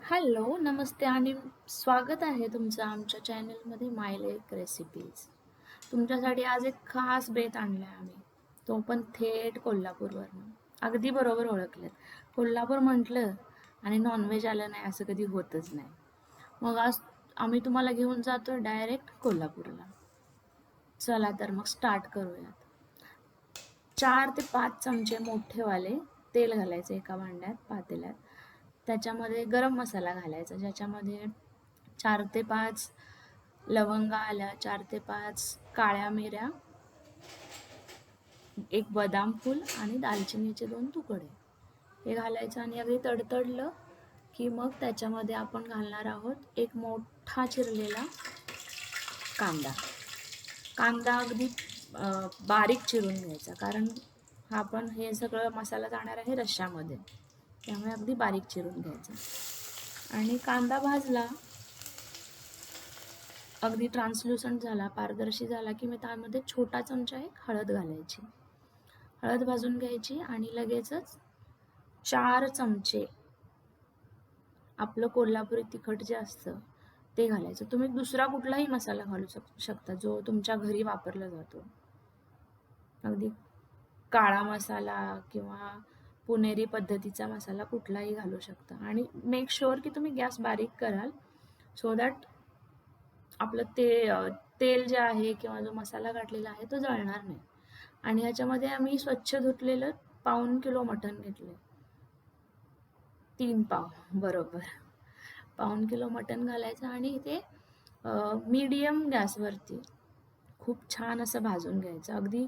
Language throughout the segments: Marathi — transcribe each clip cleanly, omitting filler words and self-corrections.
हॅलो, नमस्ते आणि स्वागत आहे तुमचं आमच्या चॅनलमध्ये माय लेक रेसिपीज. तुमच्यासाठी आज एक खास बेत आणलाय आम्ही. तो पण थेट कोल्हापूरवरनं. अगदी बरोबर ओळखलेत. कोल्हापूर म्हटलं आणि नॉनव्हेज आलं नाही असं कधी होतच नाही. मग आज आम्ही तुम्हाला घेऊन जातो डायरेक्ट कोल्हापूरला. चला तर मग स्टार्ट करूयात. 4 ते 5 चमचे मोठेवाले तेल घालायचं एका भांड्यात, पातेल्यात. त्याच्यामध्ये गरम मसाला घालायचा, ज्याच्यामध्ये 4 ते 5 लवंगा आल्या, 4 ते 5 काळ्या मिऱ्या, एक बदाम फूल आणि दालचिनीचे 2 तुकडे. हे घालायचं आणि अगदी तडतडलं की मग त्याच्यामध्ये आपण घालणार आहोत एक मोठा चिरलेला कांदा. कांदा अगदी बारीक चिरून घ्यायचा, कारण हा पण हे सगळं मसाला जाणार आहे रश्श्यामध्ये, त्यामुळे अगदी बारीक चिरून घ्यायचा. आणि कांदा भाजला, अगदी ट्रान्सल्युसंट झाला, पारदर्शी झाला की मी त्यामध्ये छोटा चमचा एक हळद घालायची. हळद भाजून घ्यायची आणि लगेचच 4 चमचे आपलं कोल्हापुरी तिखट जे असतं ते घालायचं. तुम्ही दुसरा कुठलाही मसाला घालू शकता जो तुमच्या घरी वापरला जातो. अगदी काळा मसाला किंवा पुणेरी पद्धतीचा मसाला कुठलाही घालू शकता. आणि मेक शुअर की तुम्ही गॅस बारीक कराल, सो दॅट आपलं तेल जे आहे किंवा जो मसाला घातलेला आहे तो जळणार नाही. आणि ह्याच्यामध्ये आम्ही स्वच्छ धुतलेलं 1.5 किलो मटण घेतलं. 3 पाव बरोबर. 1.5 किलो मटण घालायचं आणि ते मीडियम गॅसवरती खूप छान असं भाजून घ्यायचं. अगदी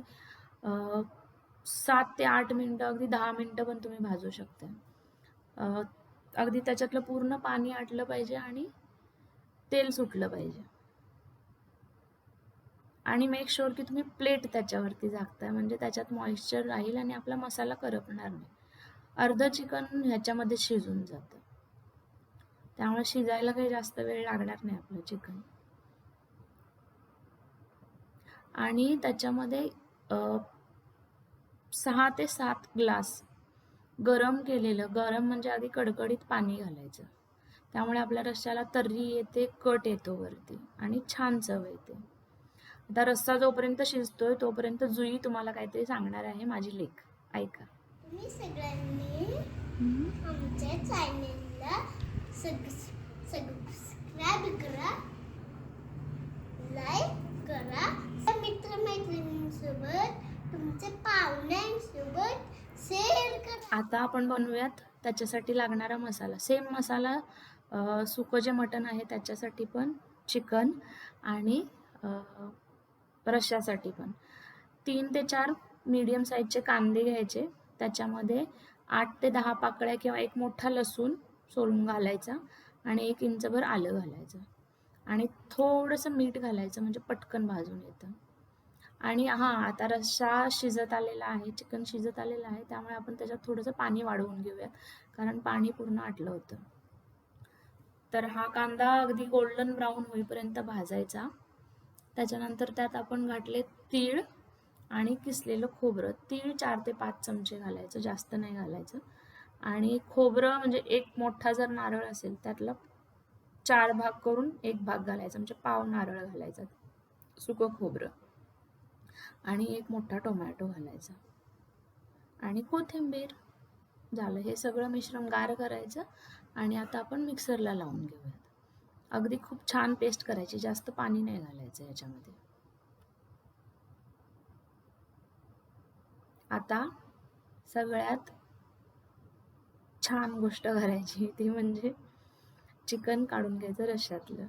7 ते 8 मिनटं, अगदी 10 मिनटं पण तुम्ही भाजू शकता. अगदी त्याच्यातलं पूर्ण पाणी आटलं पाहिजे आणि तेल सुटलं पाहिजे. आणि मेक शुअर की तुम्ही प्लेट त्याच्यावरती झाकताय, म्हणजे त्याच्यात मॉइश्चर राहील आणि आपला मसाला करपणार नाही. अर्धं चिकन ह्याच्यामध्ये शिजून जातं, त्यामुळे शिजायला काही जास्त वेळ लागणार नाही आपलं चिकन. आणि त्याच्यामध्ये 6 ते 7 ग्लास गरम म्हणजे आधी कडकडीत पाणी घालायचं. त्यामुळे आपल्या रश्श्याला तर्री येते, कट येतो वरती आणि छान चव येते. आता रस्सा जोपर्यंत शिजतोय तोपर्यंत जुई तुम्हाला काहीतरी सांगणार आहे, माझी लेक. ऐका. तुम्ही सगळ्यांनी आमच्या चॅनेलला सबस्क्राईब करा, लाईक करा, मित्रमैत्रिणींसोबत, तुमच्या पाहुण्यांसोबत शेअर करा. आता आपण बनवूयात त्याच्यासाठी लागणारा मसाला. सेम मसाला सुकं जे मटण आहे त्याच्यासाठी पण, चिकन आणि रश्श्यासाठी पण. 3 ते 4 मीडियम साईजचे कांदे घ्यायचे, त्याच्यामध्ये 8 ते 10 पाकळ्या किंवा एक मोठा लसूण सोलून घालायचा आणि 1 इंचभर आलं घालायचं आणि थोडंसं मीठ घालायचं, म्हणजे पटकन भाजून येतं. आणि हां, आता रस्सा शिजत आलेला आहे, चिकन शिजत आलेलं आहे, त्यामुळे आपण त्याच्यात थोडंसं पाणी वाढवून घेऊयात, कारण पाणी पूर्ण आटलं होतं. तर हा कांदा अगदी गोल्डन ब्राऊन होईपर्यंत भाजायचा. त्याच्यानंतर त्यात आपण घातले तीळ आणि किसलेलं खोबरं. तीळ 4 ते 5 चमचे घालायचं, जास्त नाही घालायचं. आणि खोबरं म्हणजे एक मोठा जर नारळ असेल त्यातला 4 भाग करून 1 भाग घालायचा, म्हणजे पाव नारळ घालायचा सुकं खोबरं. आणि एक मोठा टोमॅटो घालायचा आणि कोथिंबीर. झालं. हे सगळं मिश्रण गार करायचं आणि आता आपण मिक्सरला लावून घेऊयात. अगदी खूप छान पेस्ट करायची, जास्त पाणी नाही घालायचं याच्यामध्ये. आता सगळ्यात छान गोष्ट करायची ती म्हणजे चिकन काढून घ्यायचं रश्श्यातलं,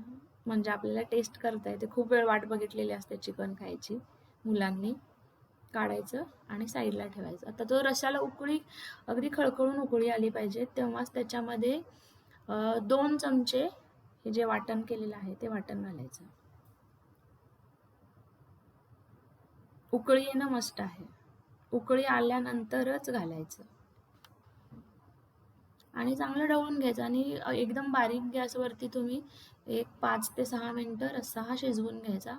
म्हणजे आपल्याला टेस्ट करता येते. खूप वेळ वाट बघितलेली असते चिकन खायची मुलांनी. काढायचं आणि साईडला ठेवायचं. आता तो रश्श्याला उकळी, अगदी खळखळून उकळी आली पाहिजे, तेव्हाच त्याच्यामध्ये 2 चमचे हे जे वाटण केलेलं आहे ते वाटण घालायचं. उकळी येणं मस्ट आहे, उकळी आल्यानंतरच घालायचं. आणि चांगलं ढवळून घ्यायचं आणि एकदम बारीक गॅसवरती तुम्ही एक 5 ते 6 मिनटं रस्सा हा शिजवून घ्यायचा.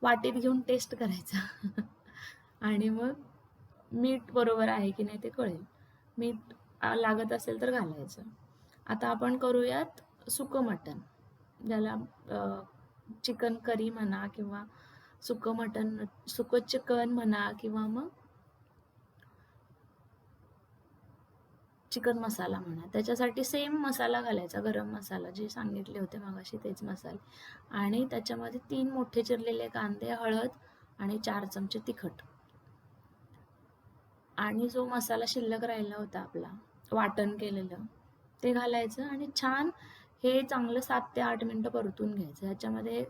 वाटीत घेऊन टेस्ट करायचा आणि मग मीठ बरोबर आहे की नाही ते कळेल. मीठ लागत असेल तर घालायचं. आता आपण करूयात सुकं मटण, ज्याला चिकन करी म्हणा किंवा सुकं मटण, सुकं चिकन म्हणा किंवा मग चिकन मसाला म्हणा. त्याच्यासाठी सेम मसाला घालायचा, गरम मसाला जे सांगितले होते मगाशी तेच मसाले. आणि त्याच्यामध्ये 3 मोठे चिरलेले कांदे, हळद आणि 4 चमचे तिखट. आणि जो मसाला शिल्लक राहिला होता आपला वाटण केलेलं ते घालायचं आणि छान हे चांगलं 7 ते 8 मिनिटं परतून घ्यायचं. ह्याच्यामध्ये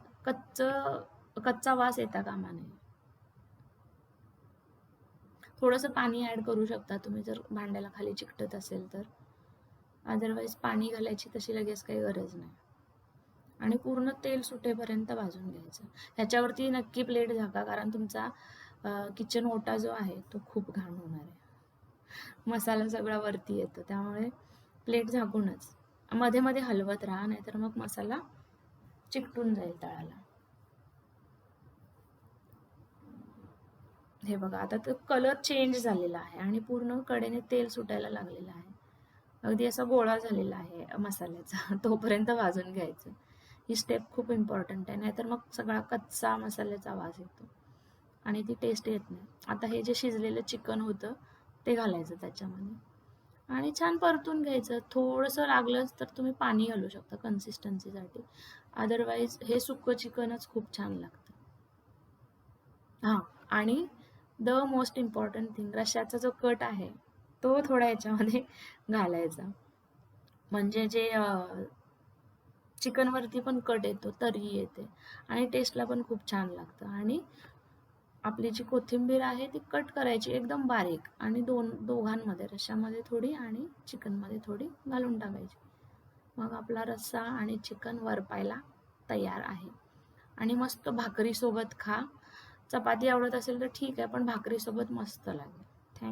कच्चा वास येता कामा नये. थोडंसं पाणी ॲड करू शकता तुम्ही जर भांड्याला खाली चिकटत असेल तर. अदरवाईज पाणी घालायची तशी लगेच काही गरज नाही. आणि पूर्ण तेल सुटेपर्यंत भाजून घ्यायचं. ह्याच्यावरती नक्की प्लेट झाका, कारण तुमचा किचन ओटा जो आहे तो खूप घाण होणार आहे. मसाला सगळा वरती येतो, त्यामुळे प्लेट झाकूनच मध्ये मध्ये हलवत राहा, नाहीतर मग मसाला चिकटून जाईल तळाला. हे बघा, आता तो कलर चेंज झालेला आहे आणि पूर्ण कडेने तेल सुटायला लागलेलं आहे. अगदी असा गोळा झालेला आहे मसाल्याचा. तोपर्यंत भाजून घ्यायचं. ही स्टेप खूप इम्पॉर्टंट आहे, नाहीतर मग सगळा कच्चा मसाल्याचा वास येतो आणि ती टेस्ट येत नाही. आता हे जे शिजलेलं चिकन होतं ते घालायचं त्याच्यामध्ये आणि छान परतून घ्यायचं. थोडंसं लागलंच तर तुम्ही पाणी घालू शकता कन्सिस्टन्सीसाठी. अदरवाईज हे सुक्कं चिकनच खूप छान लागतं. हां, आणि द मोस्ट इम्पॉर्टंट थिंग, रश्श्याचा जो कट आहे तो थोडा याच्यामध्ये घालायचा. म्हणजे जे चिकनवरती पण कट येतो, तर्री येते आणि टेस्टला पण खूप छान लागतं. आणि आपली जी कोथिंबीर आहे ती कट करायची एकदम बारीक आणि दोघांमध्ये, रश्श्यामध्ये थोडी आणि चिकनमध्ये थोडी घालून टाकायची. मग आपला रस्सा आणि चिकन वरपायला तयार आहे. आणि मस्त भाकरीसोबत खा. चपाती आवडत असेल तर ठीक आहे, पण भाकरीसोबत मस्त लागेल.